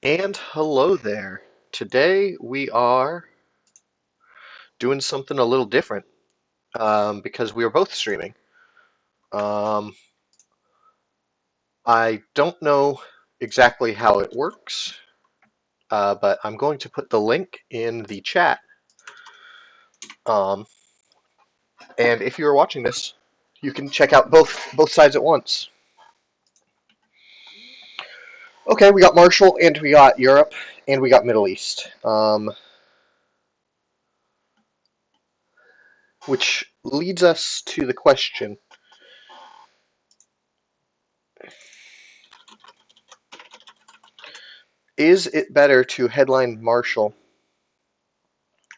And hello there. Today we are doing something a little different because we are both streaming. Um, I don't know exactly how it works, but I'm going to put the link in the chat. Um, and if you are watching this, you can check out both sides at once. Okay, we got Marshall and we got Europe and we got Middle East, which leads us to the question: is it better to headline Marshall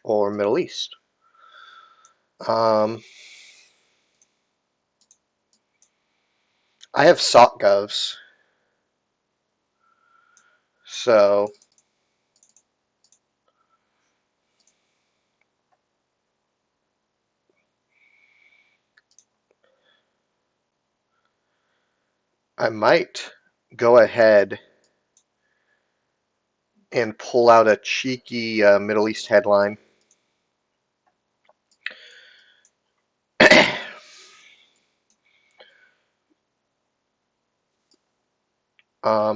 or Middle East? Um, I have SOCGovs, so I might go ahead and pull out a cheeky Middle East headline.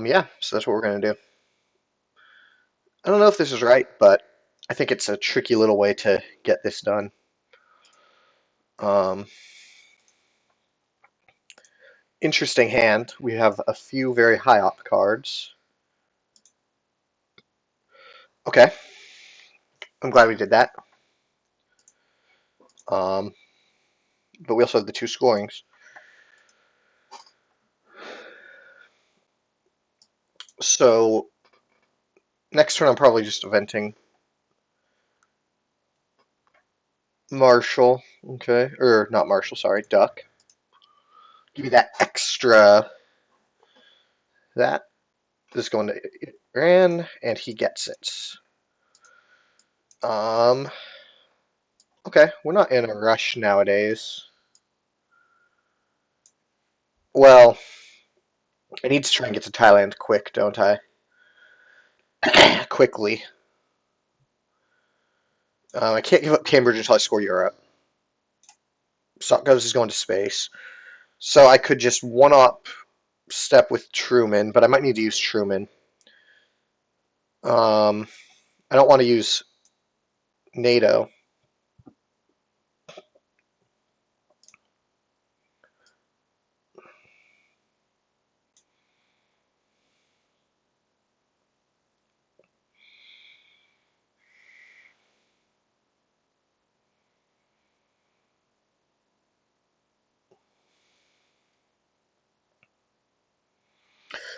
Yeah, so that's what we're going to do. I don't know if this is right, but I think it's a tricky little way to get this done. Um, Interesting hand. We have a few very high op cards. Okay, I'm glad we did that. Um, but we also have the two scorings. So next turn I'm probably just eventing Marshall. Okay, or not Marshall, sorry, Duck. Give you that extra. That is going to Iran, and he gets it. Um, okay, we're not in a rush nowadays. Well, I need to try and get to Thailand quick, don't I? Quickly. I can't give up Cambridge until I score Europe. Sotgoes is going to space. So I could just one-up step with Truman, but I might need to use Truman. I don't want to use NATO.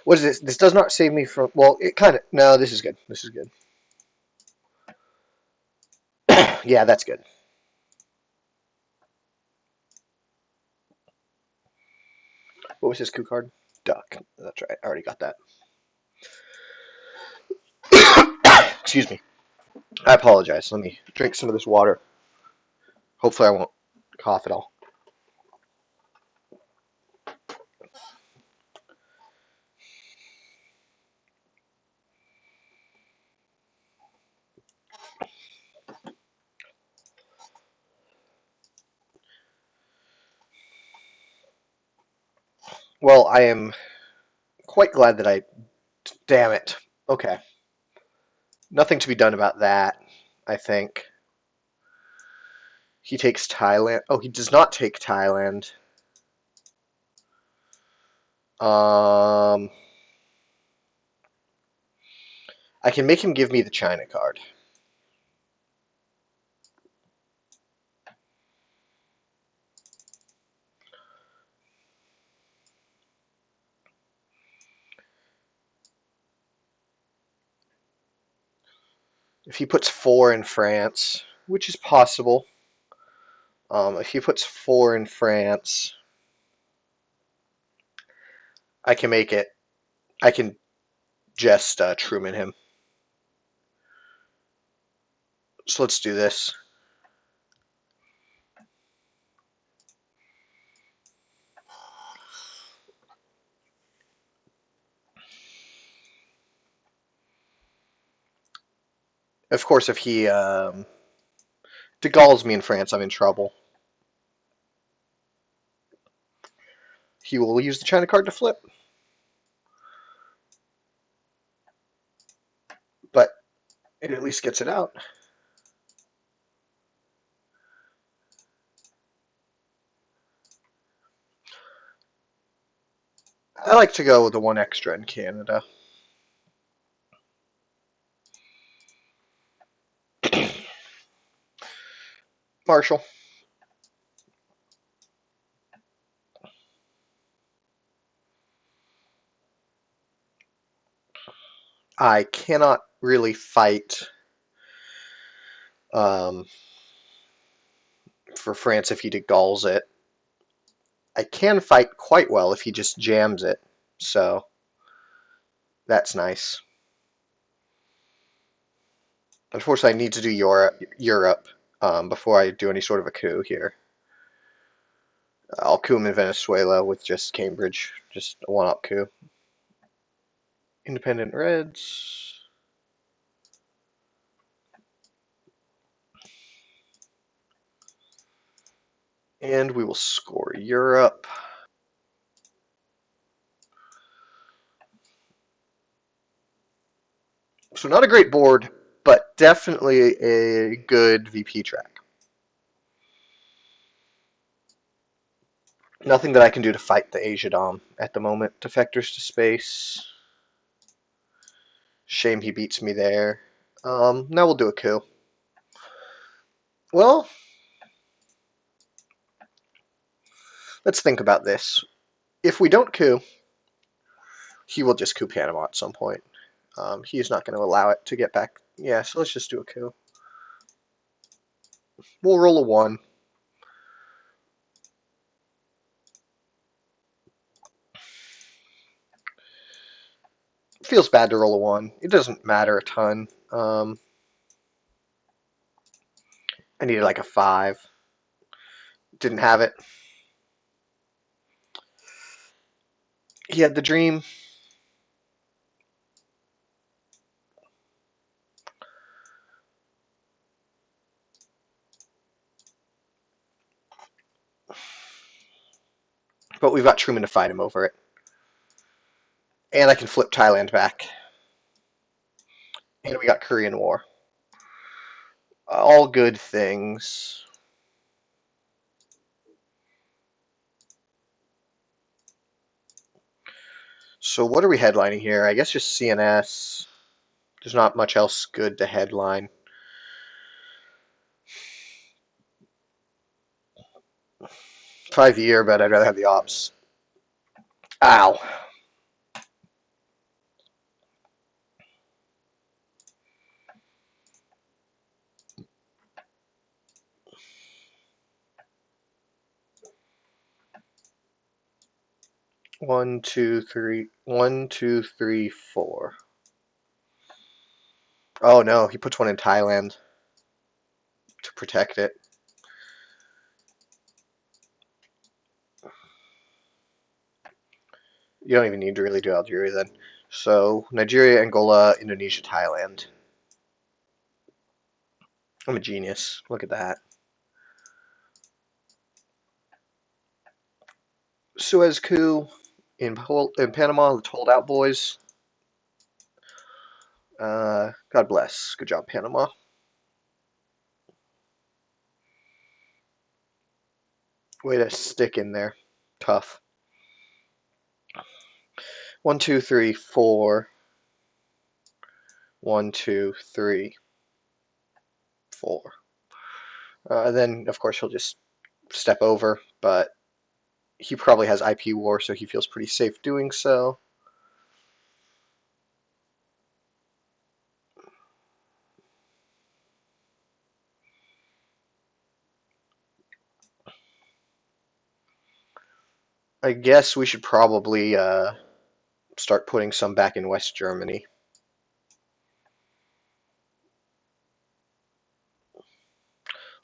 What is this? This does not save me from... Well, it kind of... No, this is good. This is good. Yeah, that's good. What was his coup card? Duck. That's right. I already got that. Excuse me. I apologize. Let me drink some of this water. Hopefully I won't cough at all. Well, I am quite glad that I... Damn it. Okay. Nothing to be done about that, I think. He takes Thailand. Oh, he does not take Thailand. Um, I can make him give me the China card. If he puts 4 in France, which is possible, if he puts 4 in France, I can make it. I can just Truman him. So let's do this. Of course, if he de Gaulle's me in France, I'm in trouble. He will use the China card to flip, but it at least gets it out. I like to go with the one extra in Canada. Marshall. I cannot really fight um, for France if he de Gaulle's it. I can fight quite well if he just jams it, so that's nice. Unfortunately, I need to do Europe before I do any sort of a coup here. I'll coup him in Venezuela with just Cambridge, just a one-up coup. Independent Reds. And we will score Europe. So not a great board, but definitely a good VP track. Nothing that I can do to fight the Asia Dom at the moment. Defectors to space. Shame he beats me there. Now we'll do a coup. Well, let's think about this. If we don't coup, he will just coup Panama at some point. He's not going to allow it to get back. Yeah, so let's just do a coup. We'll roll a 1. Feels bad to roll a 1. It doesn't matter a ton. I needed like a 5. Didn't have it. He had the dream. But we've got Truman to fight him over it. And I can flip Thailand back. And we got Korean War. All good things. So what are we headlining here? I guess just CNS. There's not much else good to headline. Probably the year, but I'd rather have the ops. Ow. One, two, three. 1, 2, 3, 4. Oh no, he puts one in Thailand to protect it. You don't even need to really do Algeria then. So Nigeria, Angola, Indonesia, Thailand. I'm a genius. Look at that. Suez coup in Panama. Let's hold out, boys. God bless. Good job, Panama. Way to stick in there. Tough. 1, 2, 3, 4. 1, 2, 3, 4. Then, of course, he'll just step over, but he probably has IP war, so he feels pretty safe doing so. I guess we should probably start putting some back in West Germany.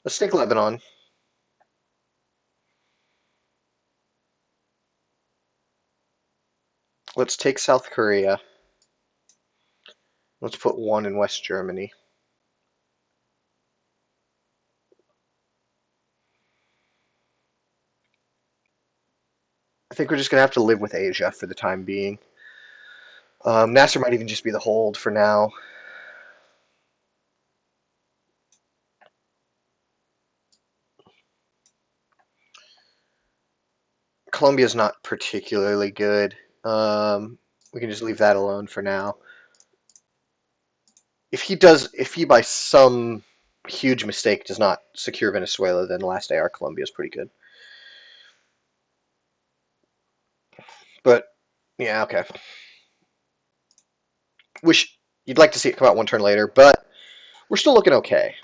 Let's take Lebanon. Let's take South Korea. Let's put 1 in West Germany. I think we're just going to have to live with Asia for the time being. Nasser might even just be the hold for now. Colombia's not particularly good. We can just leave that alone for now. If he by some huge mistake does not secure Venezuela, then last AR Colombia is pretty good. But yeah, okay. Wish you'd like to see it come out one turn later, but we're still looking okay.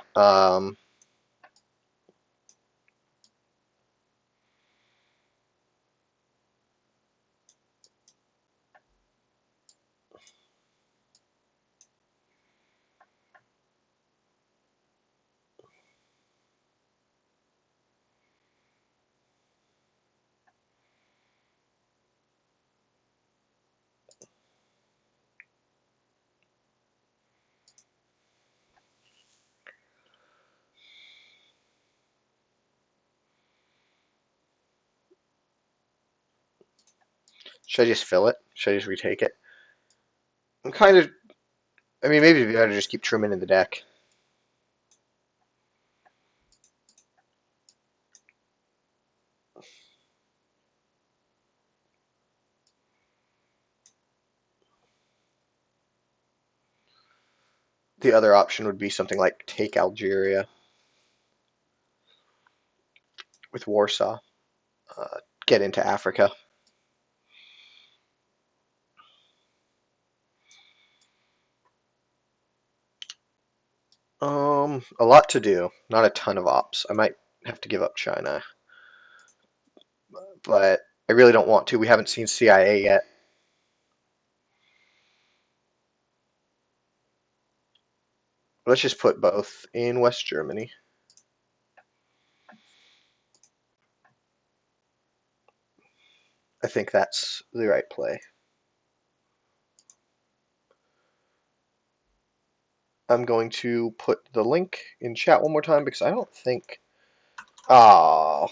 Should I just fill it? Should I just retake it? I'm kind of. I mean, maybe it'd be better to just keep Truman in the deck. The other option would be something like take Algeria with Warsaw, get into Africa. A lot to do, not a ton of ops. I might have to give up China, but I really don't want to. We haven't seen CIA yet. Let's just put both in West Germany. I think that's the right play. I'm going to put the link in chat one more time because I don't think. Oh,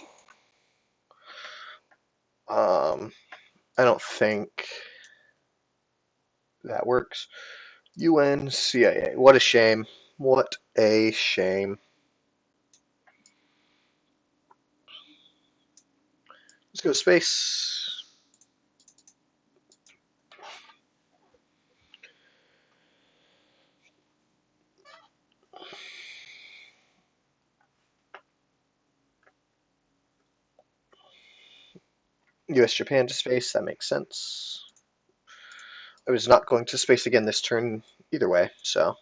I don't think that works. UNCIA. What a shame. What a shame. Let's go to space. US Japan to space. That makes sense. I was not going to space again this turn either way, so.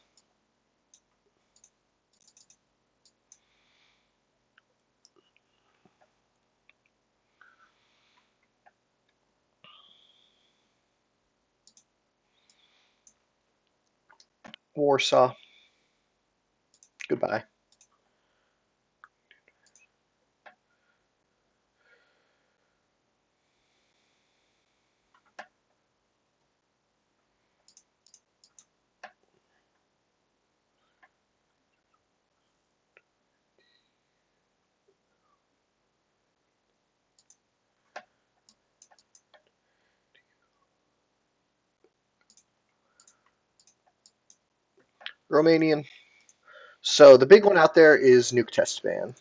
Warsaw. Goodbye. Romanian. So the big one out there is nuke test ban.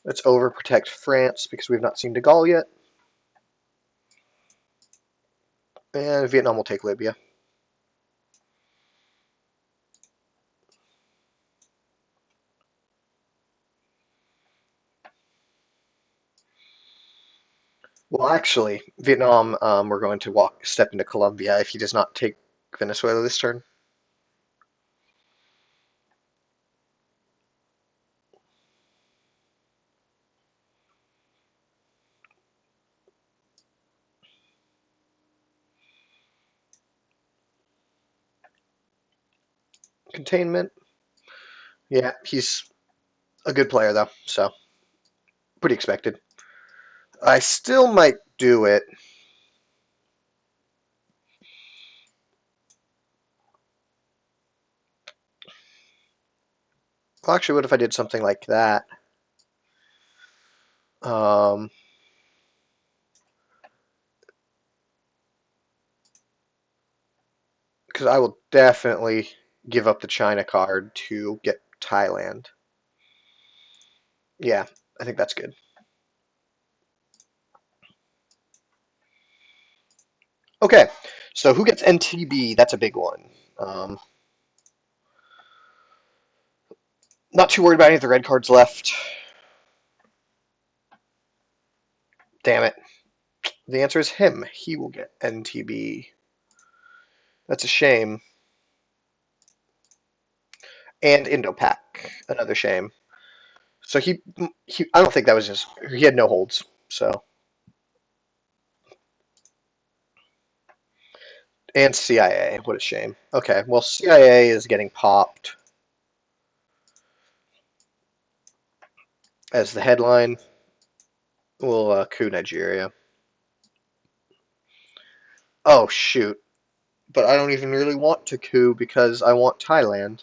Let's overprotect France because we've not seen De Gaulle yet. And Vietnam will take Libya. Well, actually, Vietnam, we're going to step into Colombia if he does not take Venezuela this turn. Containment. Yeah, he's a good player though, so pretty expected. I still might do it. Well, actually, what if I did something like that? Um, because I will definitely give up the China card to get Thailand. Yeah, I think that's good. Okay, so who gets NTB? That's a big one. Um, not too worried about any of the red cards left. Damn it. The answer is him. He will get NTB. That's a shame. And Indo-Pac. Another shame. So I don't think that was just, he had no holds. So, and CIA. What a shame. Okay, well, CIA is getting popped as the headline. We'll coup Nigeria. Oh, shoot. But I don't even really want to coup because I want Thailand.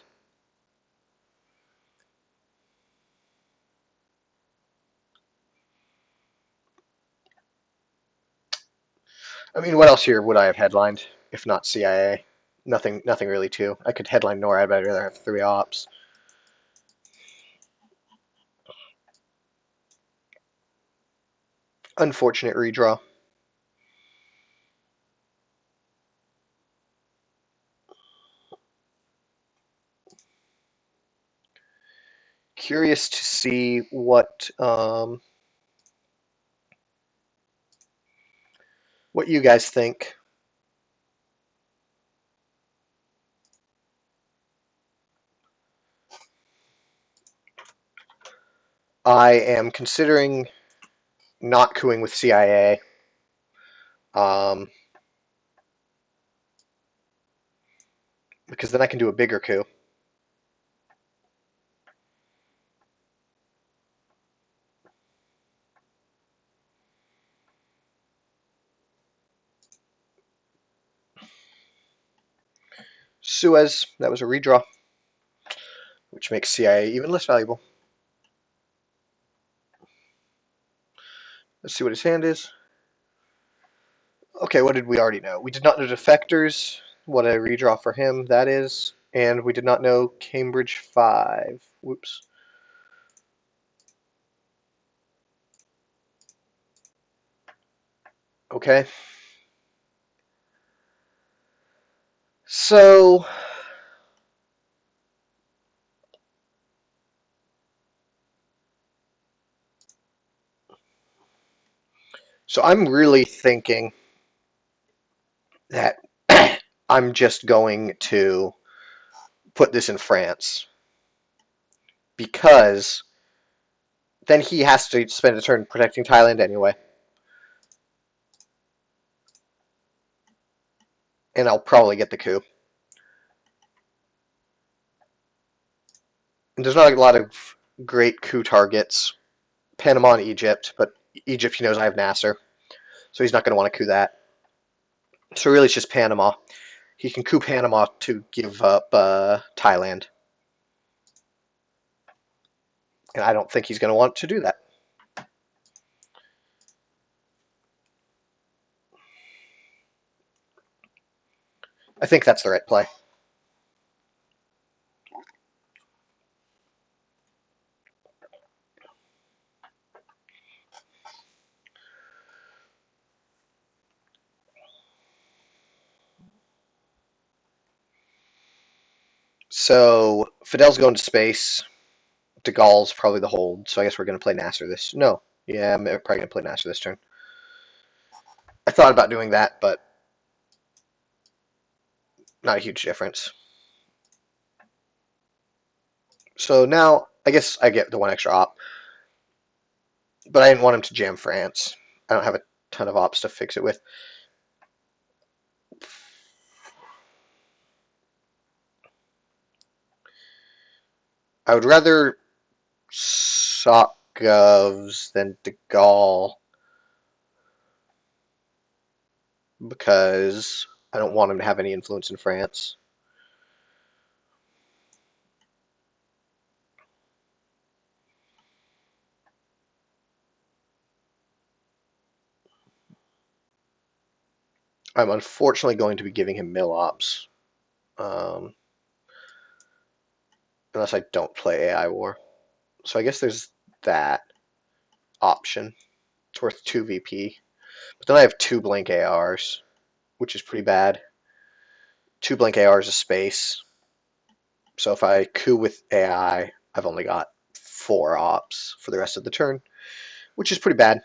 I mean, what else here would I have headlined if not CIA? Nothing really. Too. I could headline NORAD, but I'd rather have 3 ops. Unfortunate redraw. Curious to see what you guys think. I am considering not cooing with CIA. Um, because then I can do a bigger coup. Suez, that was a redraw, which makes CIA even less valuable. Let's see what his hand is. Okay, what did we already know? We did not know defectors. What a redraw for him that is. And we did not know Cambridge 5. Whoops. Okay. So I'm really thinking that I'm just going to put this in France because then he has to spend a turn protecting Thailand anyway. And I'll probably get the coup. And there's not a lot of great coup targets. Panama and Egypt, but Egypt, he knows I have Nasser, so he's not going to want to coup that. So really, it's just Panama. He can coup Panama to give up Thailand, and I don't think he's going to want to do that. I think that's the right play. So Fidel's going to space. De Gaulle's probably the hold, so I guess we're going to play Nasser this. No, yeah, I'm probably going to play Nasser this turn. I thought about doing that, but not a huge difference. So now I guess I get the one extra op, but I didn't want him to jam France. I don't have a ton of ops to fix it with. I would rather Sokovs than De Gaulle because I don't want him to have any influence in France. I'm unfortunately going to be giving him mill ops, um, unless I don't play AI war. So I guess there's that option. It's worth 2 VP. But then I have 2 blank ARs, which is pretty bad. 2 blank ARs a space. So if I coup with AI, I've only got 4 ops for the rest of the turn, which is pretty bad.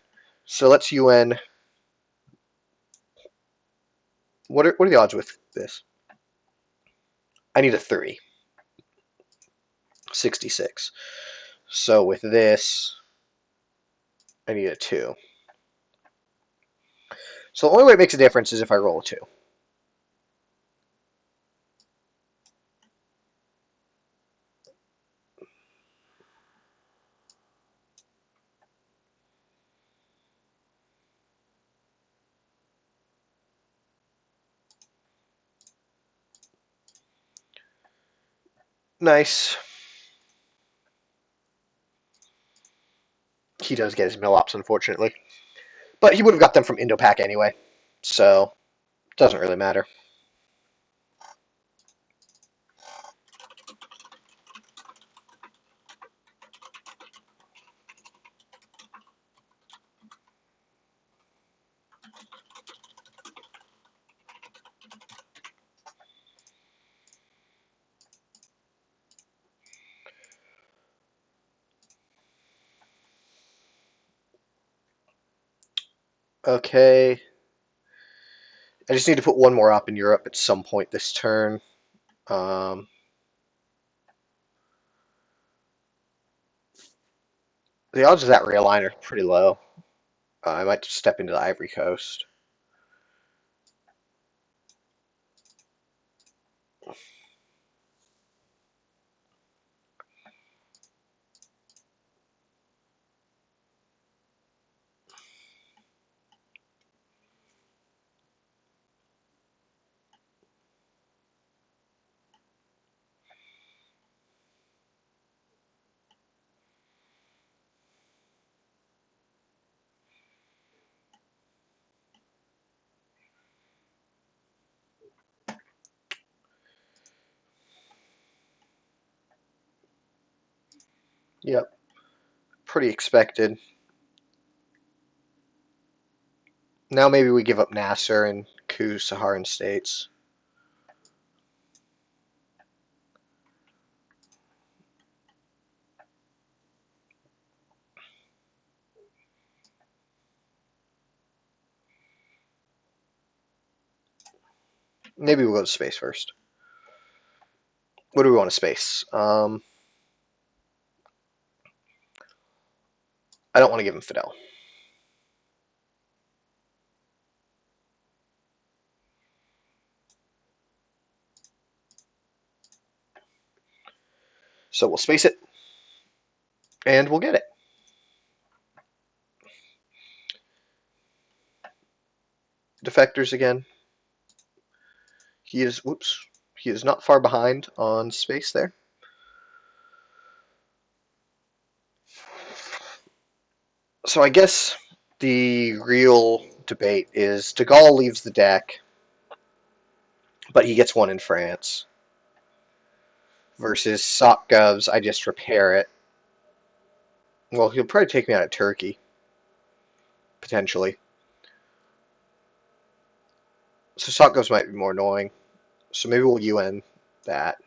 So let's UN. What are the odds with this? I need a 3. 66. So with this, I need a 2. So the only way it makes a difference is if I roll a 2. Nice. He does get his mill ops, unfortunately. But he would have got them from Indo-Pac anyway. So, doesn't really matter. Okay. I just need to put one more op in Europe at some point this turn. Um, the odds of that realign are pretty low. I might just step into the Ivory Coast. Yep, pretty expected. Now maybe we give up Nasser and coup Saharan states. Maybe we'll go to space first. What do we want to space? I don't want to give him Fidel. So we'll space it, and we'll get it. Defectors again. He is, whoops, he is not far behind on space there. So I guess the real debate is De Gaulle leaves the deck, but he gets one in France. Versus Sokgov's, I just repair it. Well, he'll probably take me out of Turkey, potentially. So Sokgov's might be more annoying. So maybe we'll UN that.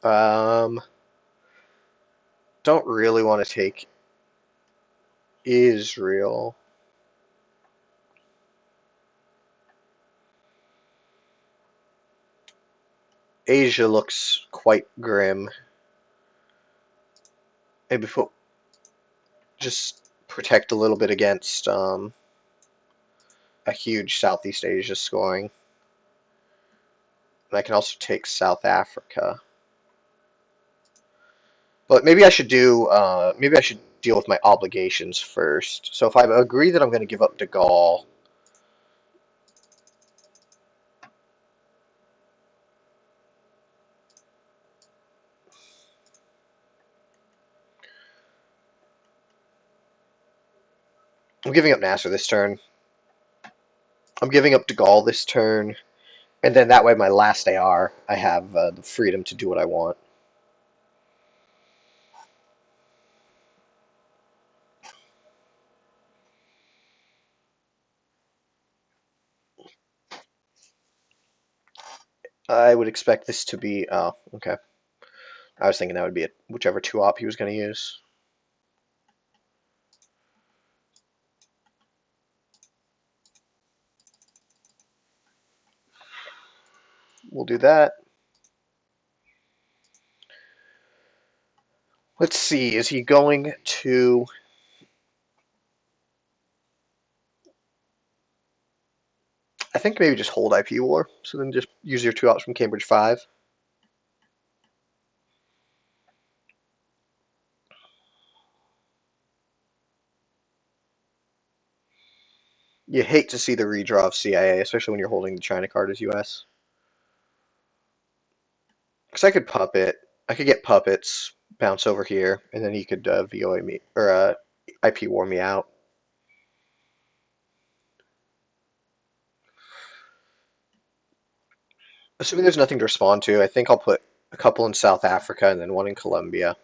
Um, don't really want to take Israel. Asia looks quite grim. Maybe put, just protect a little bit against a huge Southeast Asia scoring. And I can also take South Africa. But maybe I should do. Maybe I should deal with my obligations first. So if I agree that I'm going to give up De Gaulle, I'm giving up Nasser this turn. I'm giving up DeGaulle this turn. And then that way, my last AR, I have the freedom to do what I want. I would expect this to be... Oh, okay. I was thinking that would be whichever 2-op he was going to use. We'll do that. Let's see, is he going to... I think maybe just hold IP War, so then just use your 2-ops from Cambridge 5. You hate to see the redraw of CIA, especially when you're holding the China card as US. Because I could puppet. I could get puppets, bounce over here, and then he could VOA me, or IP War me out. Assuming there's nothing to respond to, I think I'll put a couple in South Africa and then one in Colombia.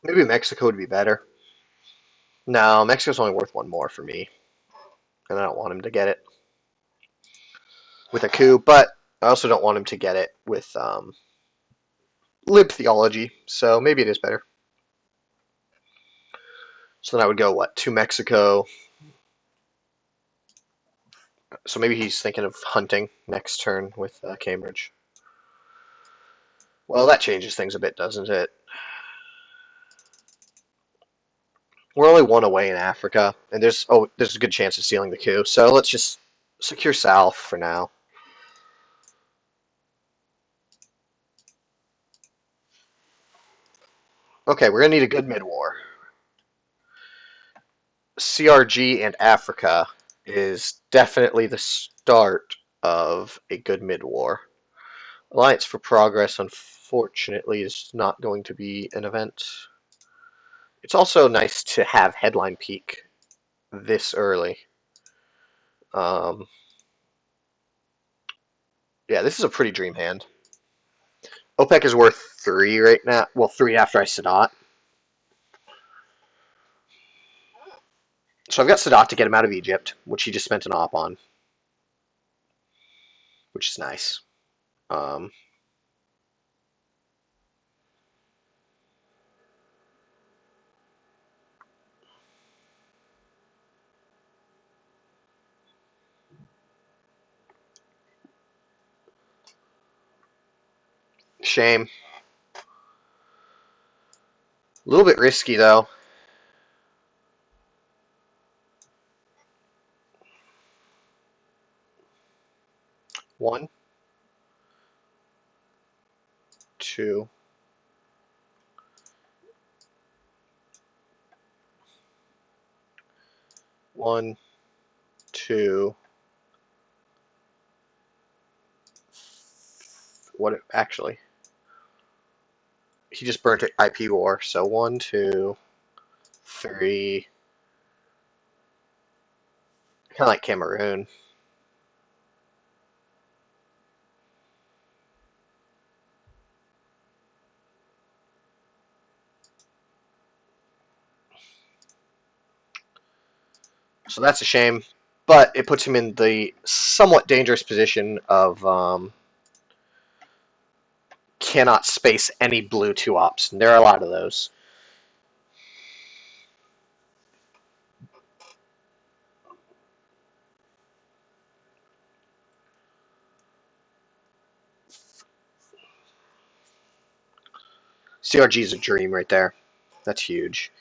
Maybe Mexico would be better. No, Mexico's only worth one more for me, and I don't want him to get it with a coup, but I also don't want him to get it with lib theology, so maybe it is better. So then I would go, what, to Mexico. So maybe he's thinking of hunting next turn with Cambridge. Well, that changes things a bit, doesn't it? We're only one away in Africa, and there's a good chance of stealing the coup. So let's just secure South for now. Okay, we're gonna need a good mid-war. CRG and Africa is definitely the start of a good mid-war. Alliance for Progress, unfortunately, is not going to be an event. It's also nice to have headline peak this early. Yeah, this is a pretty dream hand. OPEC is worth 3 right now. Well, 3 after I Sadat. So I've got Sadat to get him out of Egypt, which he just spent an op on, which is nice. Um, Shame. A little bit risky, though. One, two, one, two. What actually? He just burnt it IP War. So 1, 2, 3. Kind of like Cameroon. So that's a shame. But it puts him in the somewhat dangerous position of cannot space any blue 2-ops. And there are a lot of those. CRG is a dream right there. That's huge.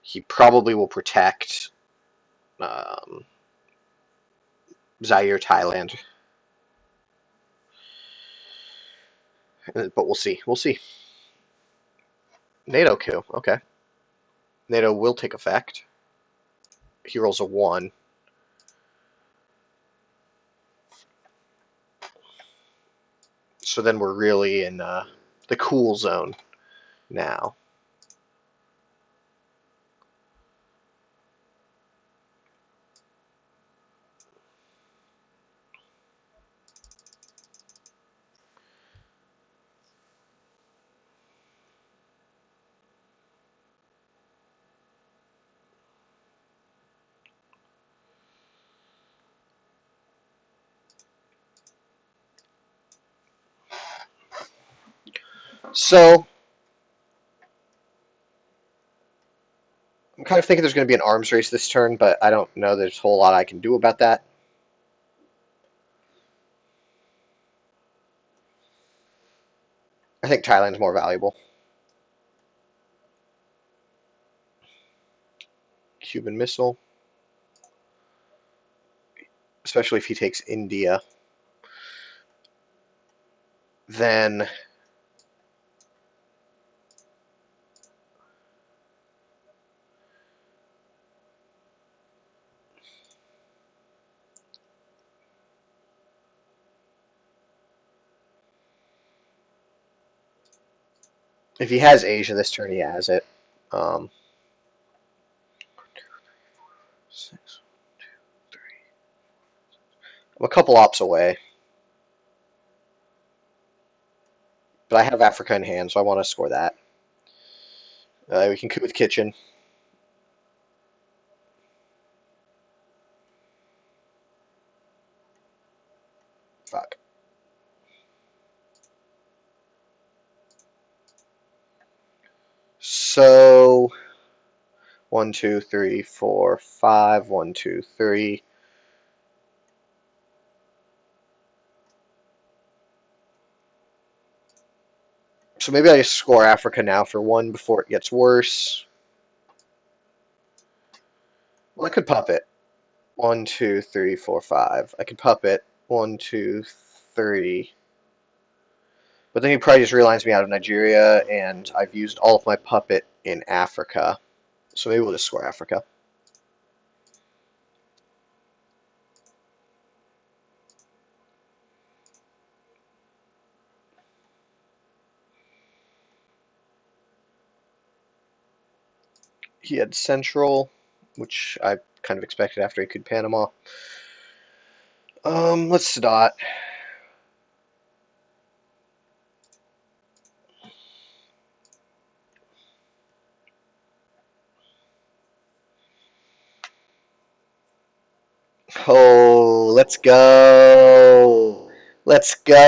He probably will protect. um, Zaire, Thailand. But we'll see. We'll see. NATO coup. Okay. NATO will take effect. He rolls a 1. So then we're really in the cool zone now. So I'm kind of thinking there's going to be an arms race this turn, but I don't know there's a whole lot I can do about that. I think Thailand's more valuable. Cuban Missile, especially if he takes India. Then if he has Asia this turn, he has it. Um, 6, 2, 3. I'm a couple ops away, but I have Africa in hand, so I want to score that. We can coup with Kitchen. Fuck. So 1, 2, 3, 4, 5. 1, 2, 3. So maybe I just score Africa now for 1 before it gets worse. Well, I could puppet. 1, 2, 3, 4, 5. I could puppet. 1, 2, 3. But then he probably just realigns me out of Nigeria, and I've used all of my puppet in Africa. So maybe we'll just score Africa. He had Central, which I kind of expected after he could Panama. Let's dot. Oh, let's go. Let's go.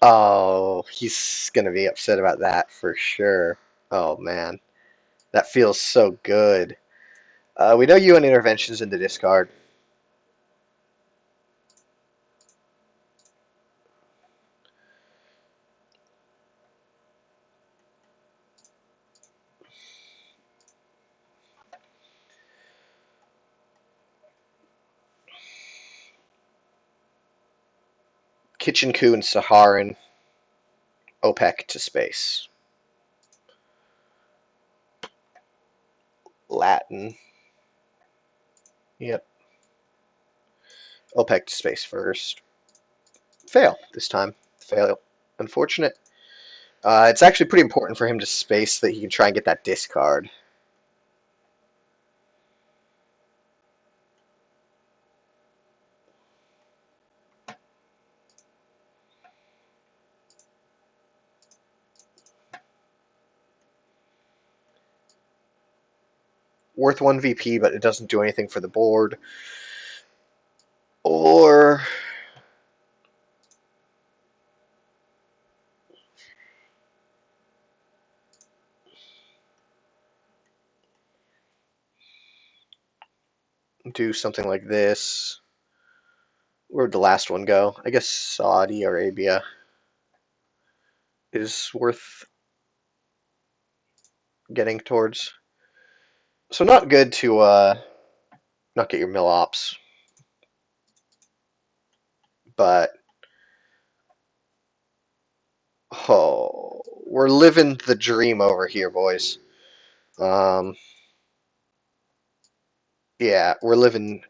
Oh, he's going to be upset about that for sure. Oh, man. That feels so good. We know UN intervention's in the discard. Kitchen Coup and Saharan. OPEC to space. Latin. Yep. OPEC to space first. Fail this time. Fail. Unfortunate. It's actually pretty important for him to space so that he can try and get that discard. Worth 1 VP, but it doesn't do anything for the board. Or do something like this. Where'd the last one go? I guess Saudi Arabia is worth getting towards. So not good to not get your mill ops, but oh, we're living the dream over here, boys. Um, yeah, we're living.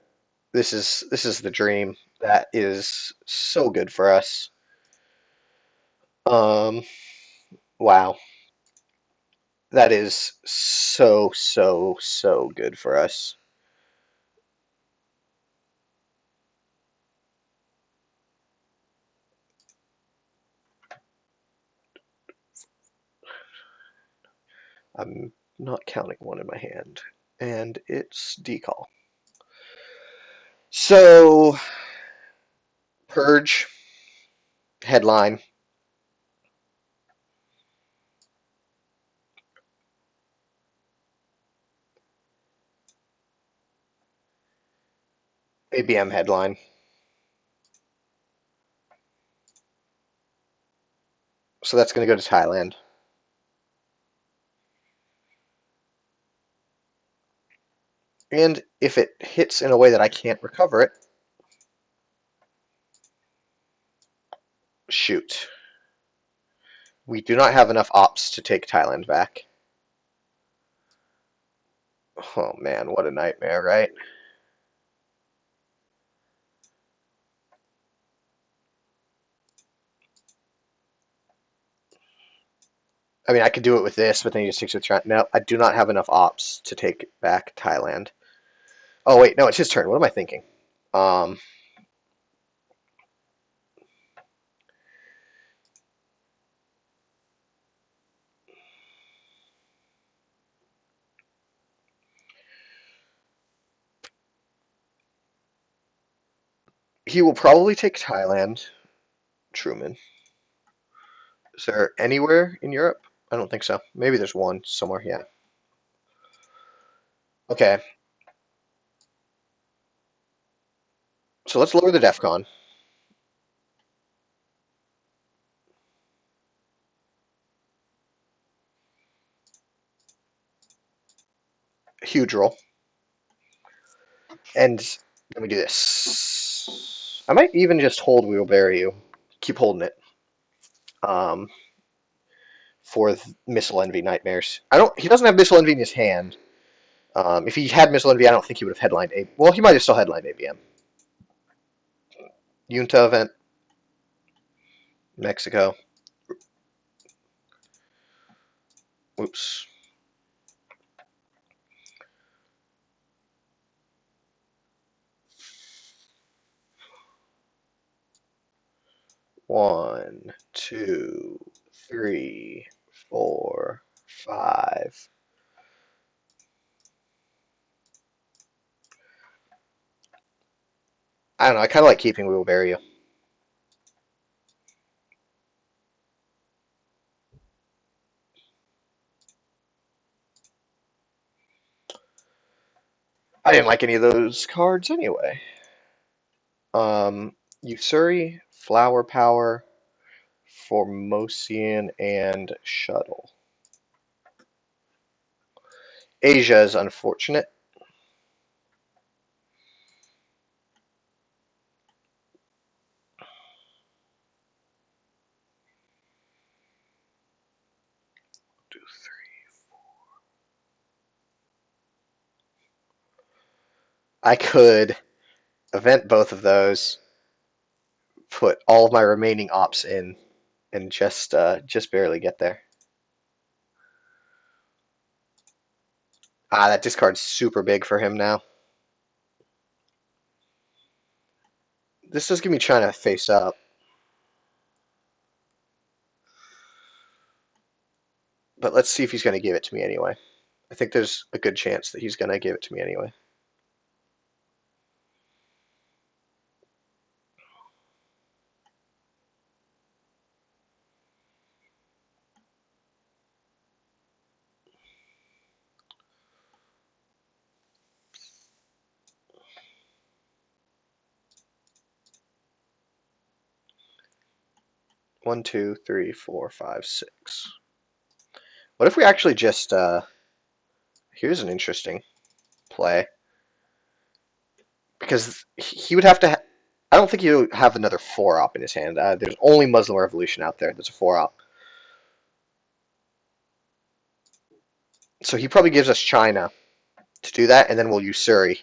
This is the dream. That is so good for us. Um, wow, that is so good for us. I'm not counting one in my hand, and it's decall. So purge headline ABM headline. So that's going to go to Thailand. And if it hits in a way that I can't recover it, shoot. We do not have enough ops to take Thailand back. Oh man, what a nightmare, right? I mean, I could do it with this, but then he just takes a turn. No, I do not have enough ops to take back Thailand. Oh wait, no, it's his turn. What am I thinking? Um, he will probably take Thailand. Truman. Is there anywhere in Europe? I don't think so. Maybe there's one somewhere. Yeah. Okay. So let's lower the DEFCON. Huge roll. And then we do this. I might even just hold Wheelbarrow you. Keep holding it. Um, for Missile Envy Nightmares. I don't. He doesn't have Missile Envy in his hand. If he had Missile Envy, I don't think he would have headlined A. Well, he might have still headlined ABM. Junta event, Mexico. Oops. One, two, three, four, five. I don't know. I kind of like keeping Wheelbarrow. I didn't like any of those cards anyway. Usuri, Flower Power, Formosian, and Shuttle. Asia is unfortunate. Two, three. I could event both of those, put all of my remaining ops in, and just barely get there. Ah, that discard's super big for him now. This does give me trying to face up. But let's see if he's going to give it to me anyway. I think there's a good chance that he's going to give it to me anyway. One, two, three, four, five, six. What if we actually just, here's an interesting. play because he would have to. I don't think he would have another 4-op in his hand. There's only Muslim Revolution out there that's a 4-op. So he probably gives us China to do that, and then we'll use Surrey.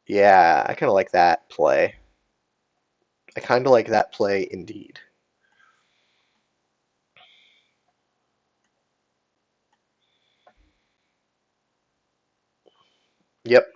Yeah, I kind of like that play. I kind of like that play indeed. Yep.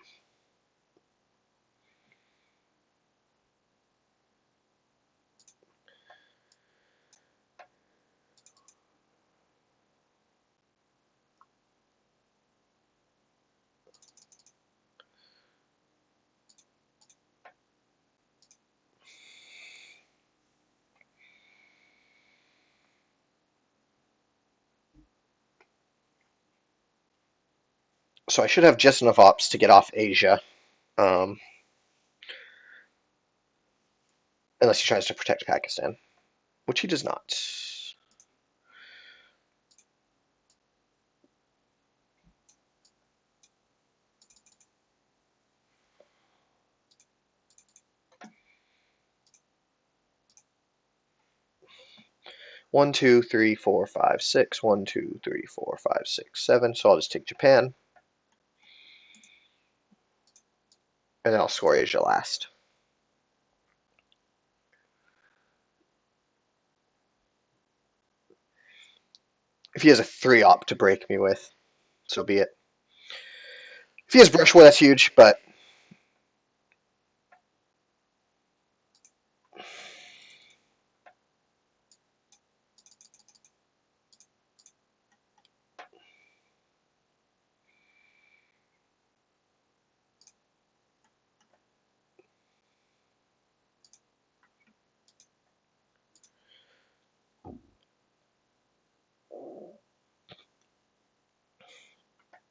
So I should have just enough ops to get off Asia. Um, unless he tries to protect Pakistan, which he does not. 1, 2, 3, 4, 5, 6. 1, 2, 3, 4, 5, 6, 7. So I'll just take Japan, and then I'll score Asia last. If he has a 3-op to break me with, so be it. If he has brush war, that's huge, but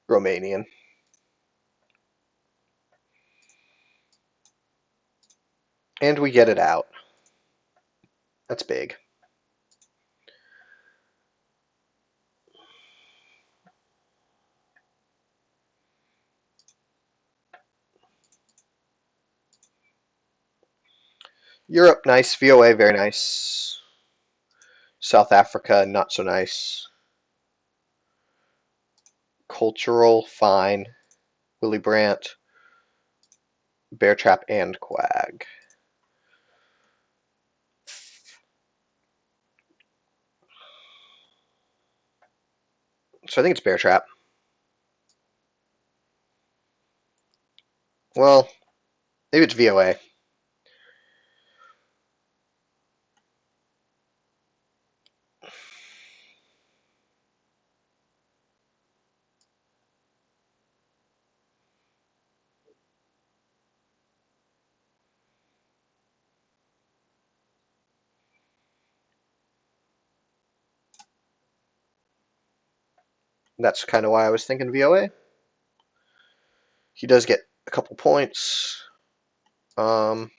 Romanian. And we get it out. That's big. Europe, nice. VOA, very nice. South Africa, not so nice. Cultural, fine. Willy Brandt, Bear Trap, and Quag. So I think it's Bear Trap. Well, maybe it's VOA. That's kind of why I was thinking VOA. He does get a couple points. Um,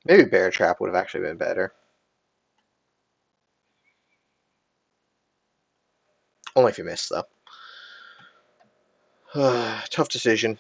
maybe Bear Trap would have actually been better. Only if you missed, though. Tough decision.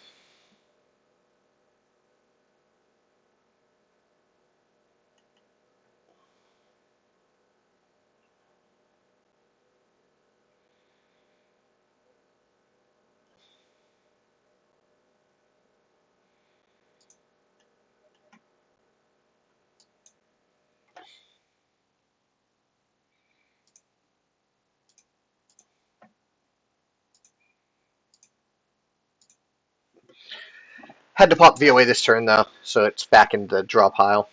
Had to pop VOA this turn though, so it's back in the draw pile.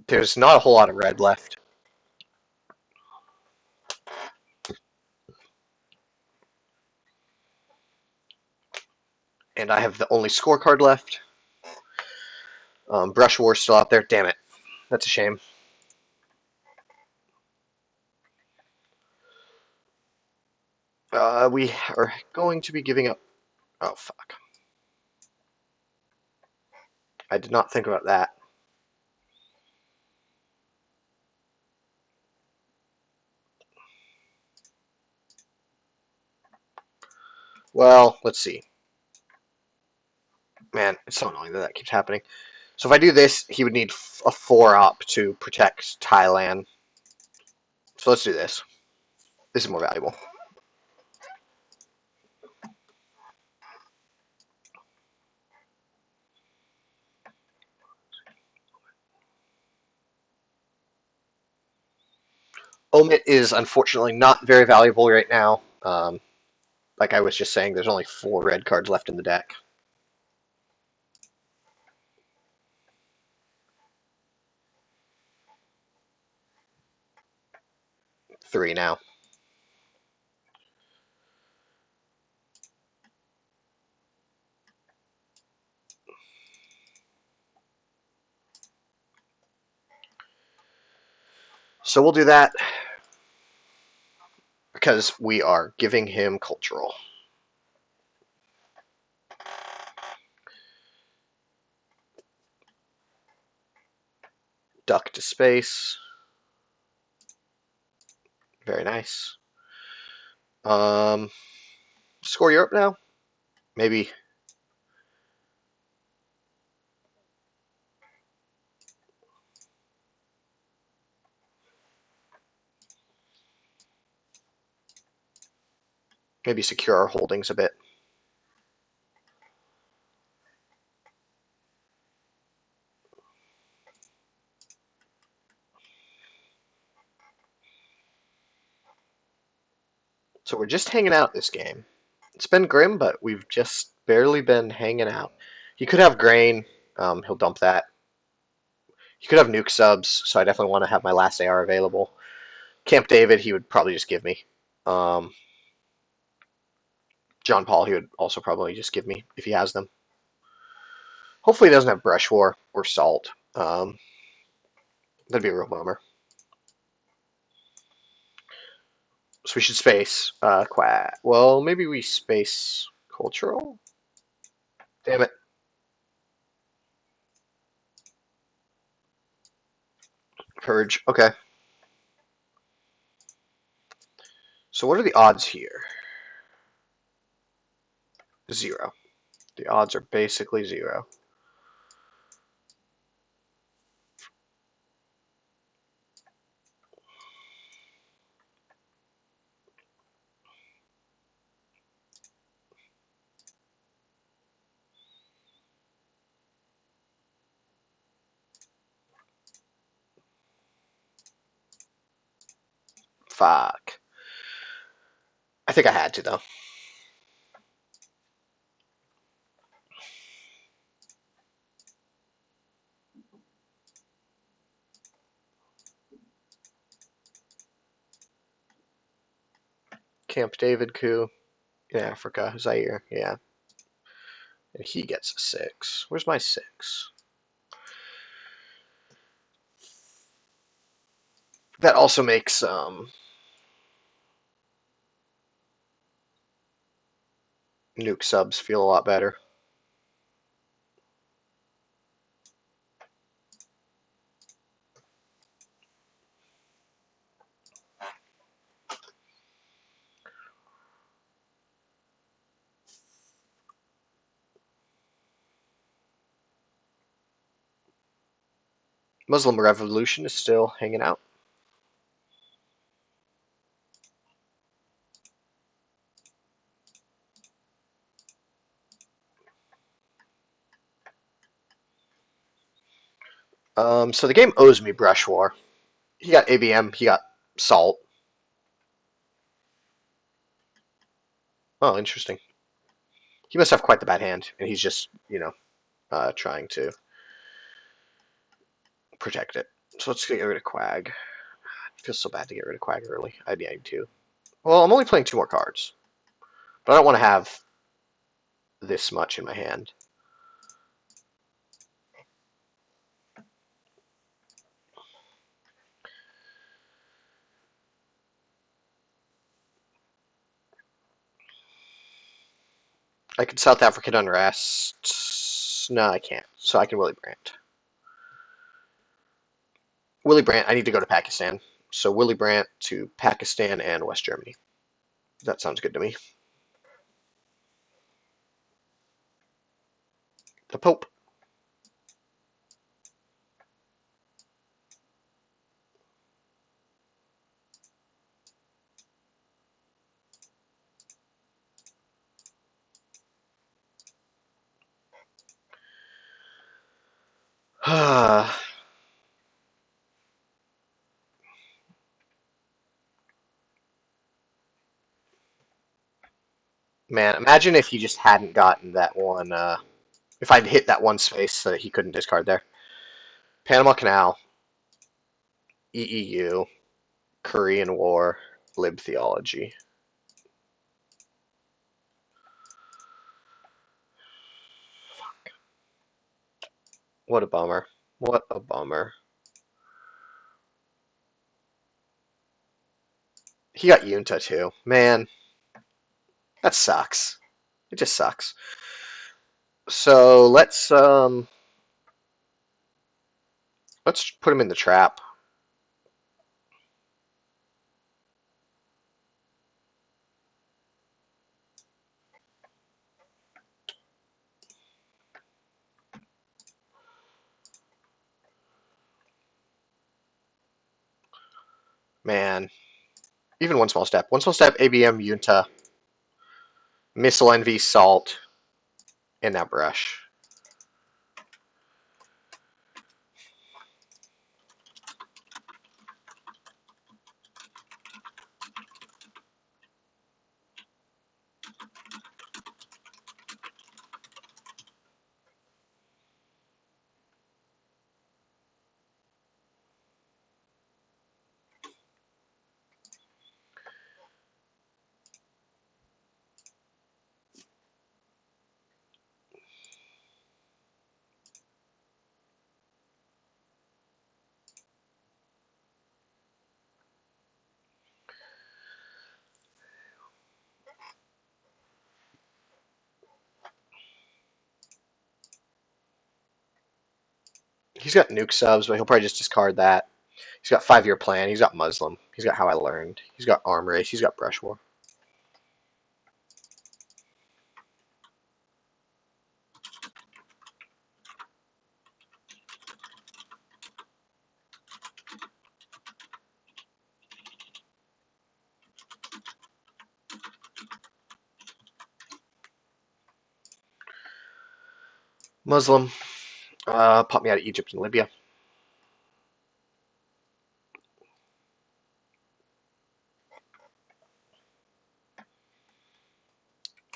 There's not a whole lot of red left. And I have the only scorecard left. Brush War's still out there. Damn it. That's a shame. We are going to be giving up. Oh, fuck. I did not think about that. Well, let's see. Man, it's so annoying that that keeps happening. So if I do this, he would need a 4-op to protect Thailand. So let's do this. This is more valuable. Omit is unfortunately not very valuable right now. Like I was just saying, there's only 4 red cards left in the deck. 3 now. So we'll do that because we are giving him cultural. Duck to space. Very nice. Score Europe now? Maybe. Maybe secure our holdings a bit. So we're just hanging out this game. It's been grim, but we've just barely been hanging out. He could have grain. He'll dump that. He could have nuke subs, so I definitely want to have my last AR available. Camp David, he would probably just give me. John Paul, he would also probably just give me if he has them. Hopefully he doesn't have Brush War or Salt. That'd be a real bummer. So we should space Quack. Well, maybe we space Cultural? Damn it. Purge. Okay. So what are the odds here? 0. The odds are basically 0. Fuck. I think I had to, though. Camp David coup in Africa. Zaire, yeah. And he gets a 6. Where's my 6? That also makes nuke subs feel a lot better. Muslim Revolution is still hanging out. So the game owes me Brush War. He got ABM, he got Salt. Oh, interesting. He must have quite the bad hand, and he's just, trying to protect it. So let's get rid of Quag. It feels so bad to get rid of Quag early. I need to. Well, I'm only playing 2 more cards, but I don't want to have this much in my hand. I can South African Unrest. No, I can't. So I can Willie Brandt. Willie Brandt, I need to go to Pakistan. So Willie Brandt to Pakistan and West Germany. That sounds good to me. The Pope. Man, imagine if he just hadn't gotten that one. If I'd hit that one space so that he couldn't discard there. Panama Canal, EEU, Korean War, Lib Theology. What a bummer. What a bummer. He got Junta too. Man, that sucks. It just sucks. So let's put him in the trap. Man, even one small step. One small step, ABM, Junta, Missile Envy, Salt, and now Brush. He's got nuke subs, but he'll probably just discard that. He's got 5-year plan. He's got Muslim. He's got How I Learned. He's got Arm Race. He's got Brush War. Muslim. Pop me out of Egypt and Libya.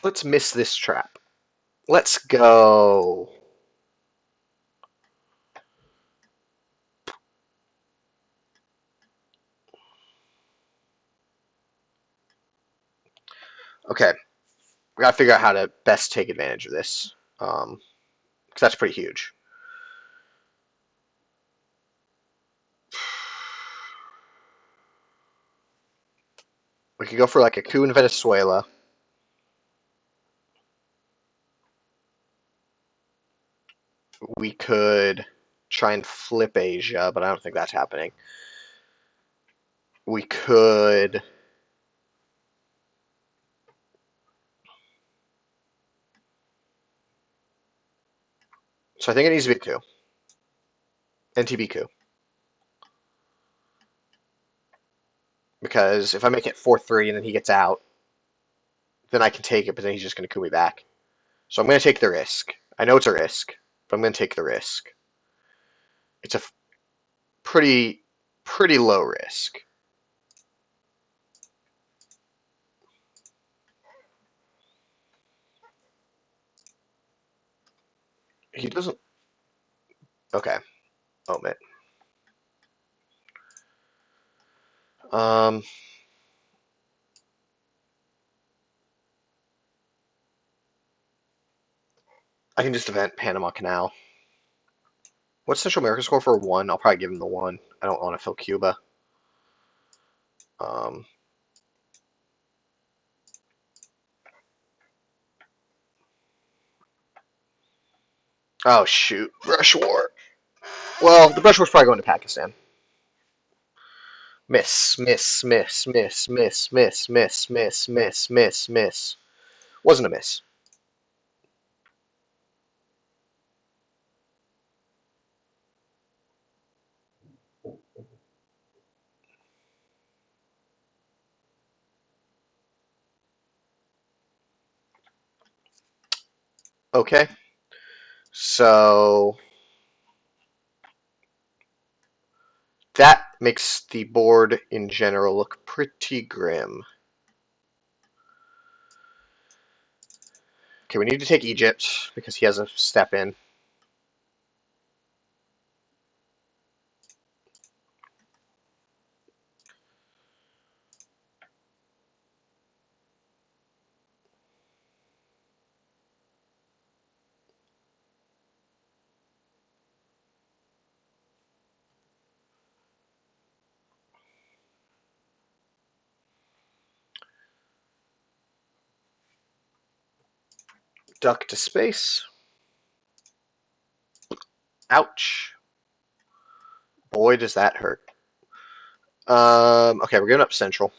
Let's miss this trap. Let's go. Okay, we gotta figure out how to best take advantage of this, because that's pretty huge. We could go for like a coup in Venezuela. We could try and flip Asia, but I don't think that's happening. We could. So I think it needs to be a coup. NTB coup. Because if I make it 4-3 and then he gets out, then I can take it, but then he's just going to coup me back. So I'm going to take the risk. I know it's a risk, but I'm going to take the risk. It's a pretty low risk. He doesn't. Okay. Oh man. Um. I can just event Panama Canal. What's Central America score for 1? I'll probably give him the 1. I don't want to fill Cuba. Um. Oh shoot. Brush War. Well, the Brush War's probably going to Pakistan. Miss, miss, miss, miss, miss, miss, miss, miss, miss, miss, miss. Wasn't a miss. Okay. So that makes the board in general look pretty grim. Okay, we need to take Egypt because he has a step in. Duck to space. Ouch. Boy, does that hurt. Okay, we're going up central.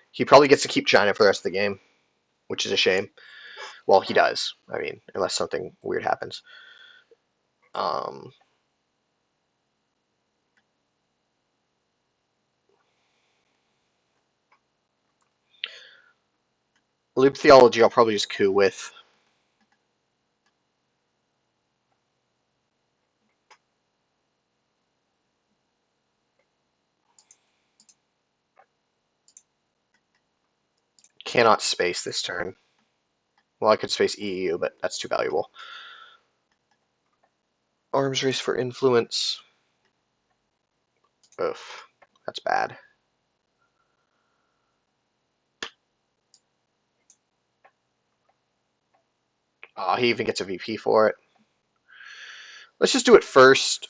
He probably gets to keep China for the rest of the game, which is a shame. Well, he does. I mean, unless something weird happens. Um, Loop theology, I'll probably just coup with. Cannot space this turn. Well, I could space EU, but that's too valuable. Arms race for influence. Oof, that's bad. Oh, he even gets a VP for it. Let's just do it first.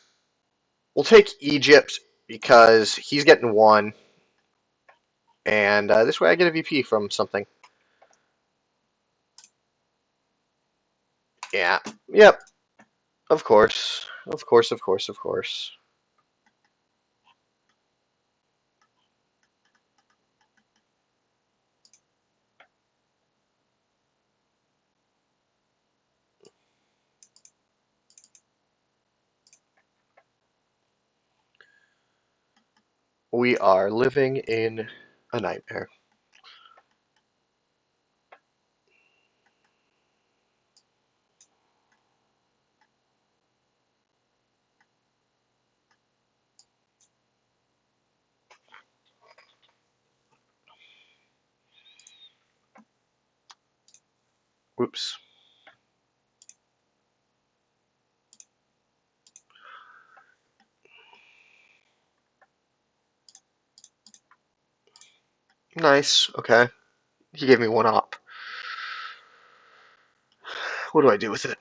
We'll take Egypt because he's getting 1. And this way I get a VP from something. Yeah. Yep. Of course. Of course, of course, of course. We are living in a nightmare. Whoops. Nice. Okay. He gave me 1 op. What do I do with it?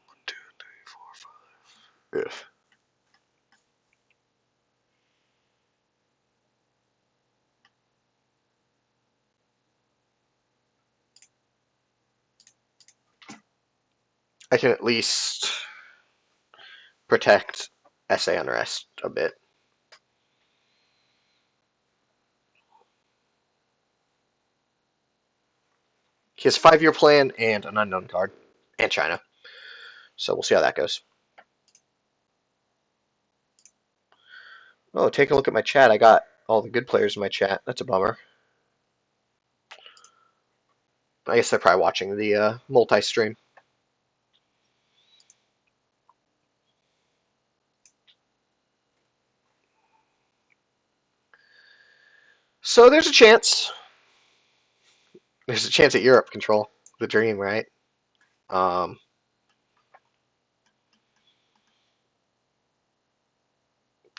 1, 2, 3, 4, 5. Ugh. I can at least protect SA unrest a bit. He has a 5-year plan and an unknown card. And China. So we'll see how that goes. Oh, take a look at my chat. I got all the good players in my chat. That's a bummer. I guess they're probably watching the multi-stream. So there's a chance. There's a chance at Europe control the dream, right? Um,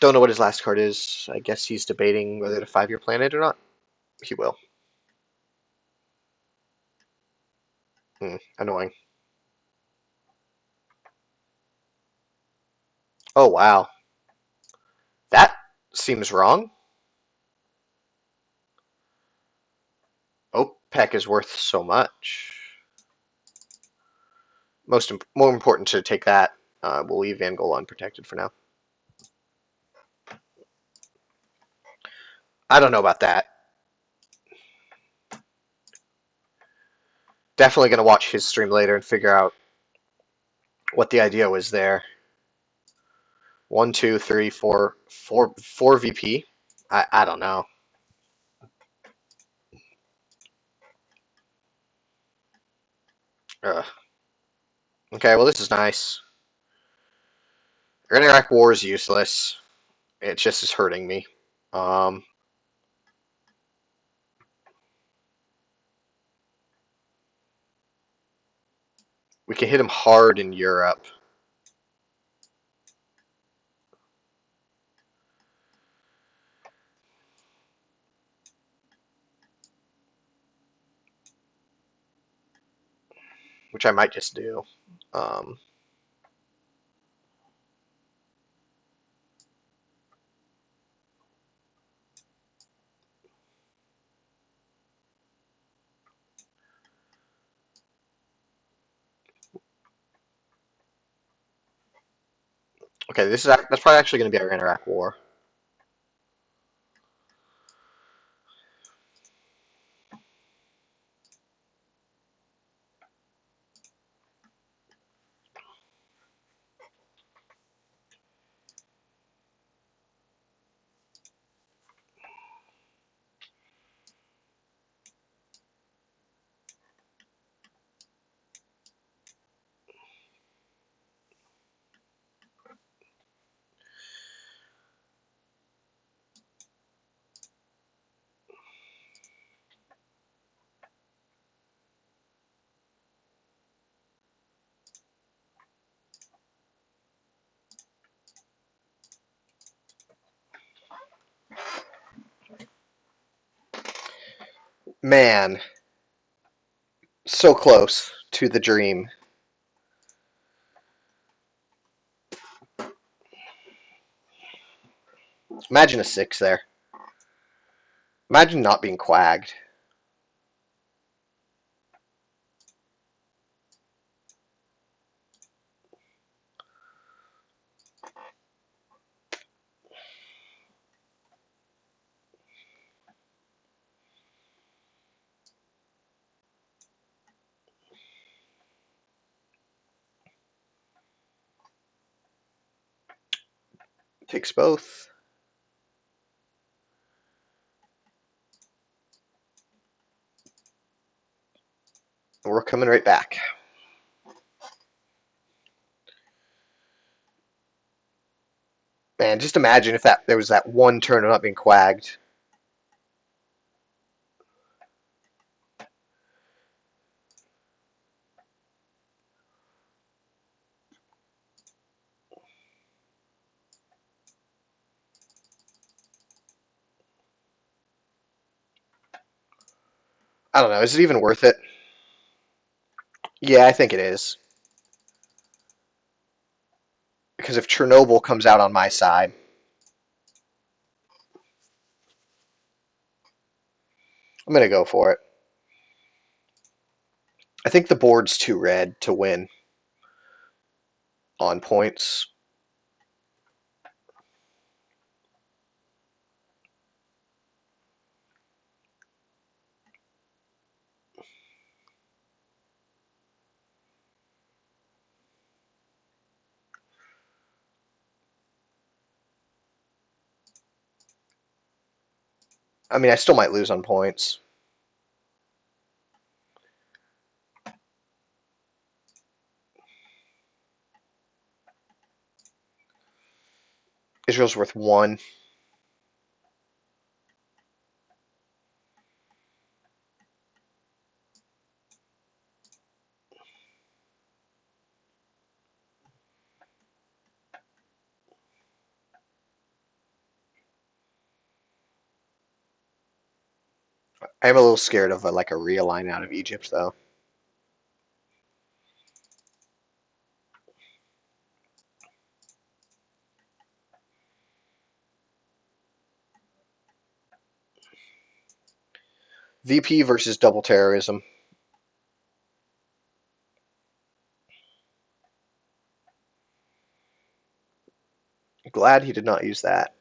don't know what his last card is. I guess he's debating whether to 5-year plan it or not. He will. Annoying. Oh, wow. That seems wrong. OPEC is worth so much. More important to take that. We'll leave Angola unprotected for now. I don't know about that. Definitely going to watch his stream later and figure out what the idea was there. 1, 2, 3, 4, 4 VP. I don't know. Ugh. Okay, well this is nice. Iraq war is useless. It just is hurting me. We can hit him hard in Europe. Which I might just do. Okay, that's probably actually going to be our Iraq war. Man, so close to the dream. Imagine a 6 there. Imagine not being quagged. Takes both. We're coming right back. Man, just imagine if there was that one turn of not being quagged. I don't know. Is it even worth it? Yeah, I think it is. Because if Chernobyl comes out on my side, I'm going to go for it. I think the board's too red to win on points. I mean, I still might lose on points. Israel's worth 1. I'm a little scared of like a realign out of Egypt, though. VP versus double terrorism. Glad he did not use that.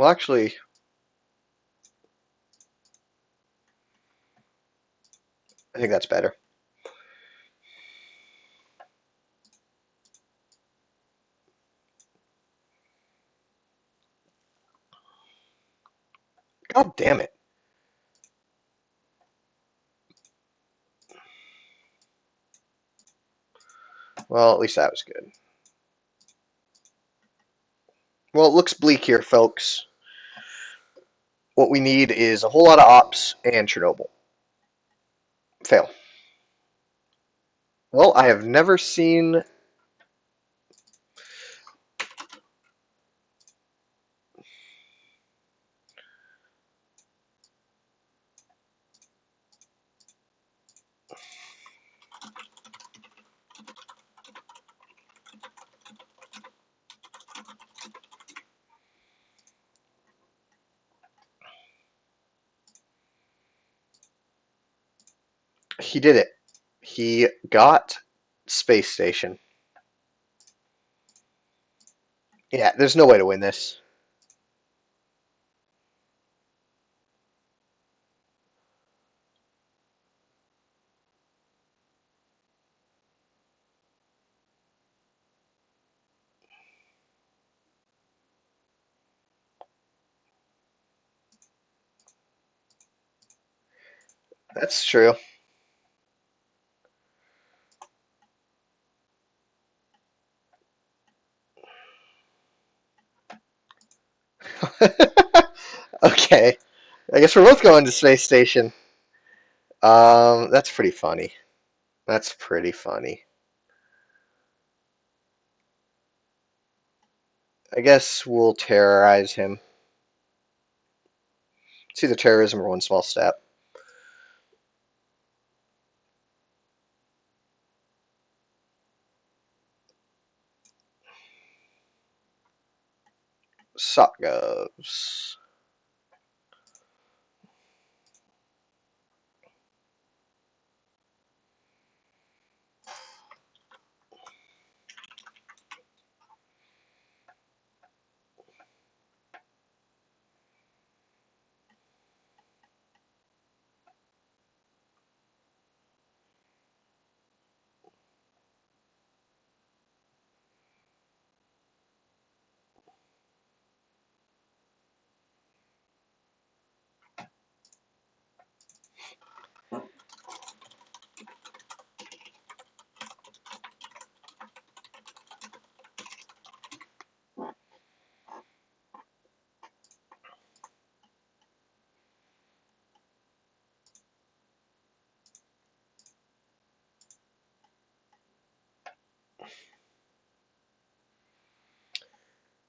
Well, actually, I think that's better. God damn it. Well, at least that was good. Well, it looks bleak here, folks. What we need is a whole lot of ops and Chernobyl. Fail. Well, I have never seen... He did it. He got space station. Yeah, there's no way to win this. That's true. Okay. I guess we're both going to space station. That's pretty funny. That's pretty funny. I guess we'll terrorize him. It's either terrorism or one small step. Sock goes.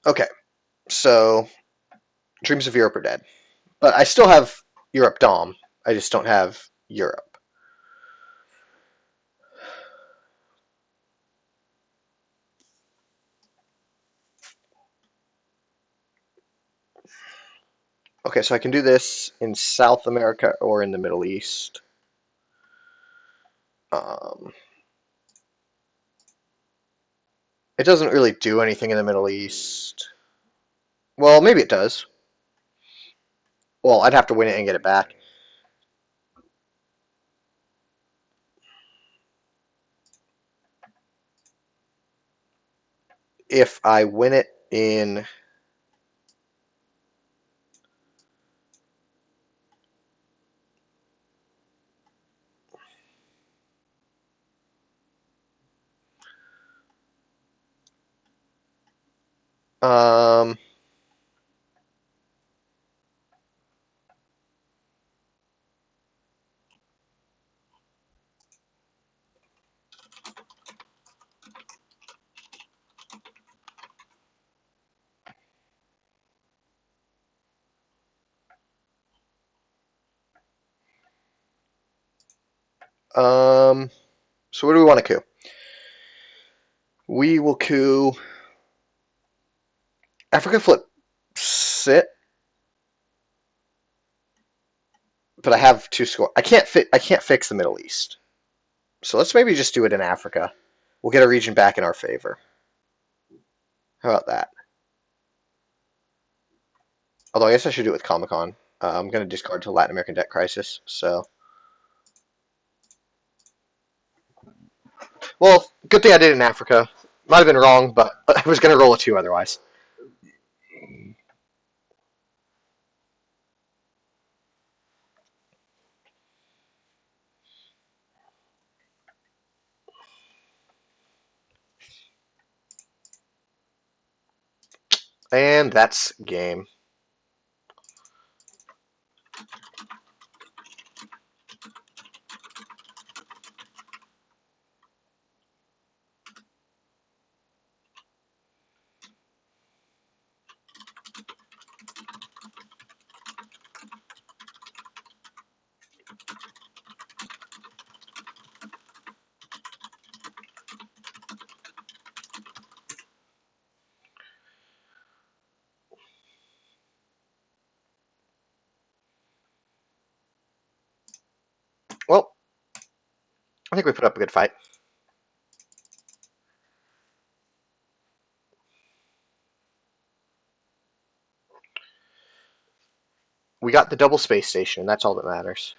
Okay, so Dreams of Europe are dead. But I still have Europe Dom. I just don't have Europe. Okay, so I can do this in South America or in the Middle East. Um, it doesn't really do anything in the Middle East. Well, maybe it does. Well, I'd have to win it and get it back. if I win it in um, so what do we want to coup? We will coup Africa flip sit, but I have two score. I can't fix the Middle East. So let's maybe just do it in Africa. We'll get a region back in our favor. How about that? Although I guess I should do it with Comic-Con. I'm going to discard to Latin American Debt Crisis. So, well, good thing I did it in Africa. Might have been wrong, but I was going to roll a 2 otherwise. And that's game. Well, I think we put up a good fight. We got the double space station, and that's all that matters.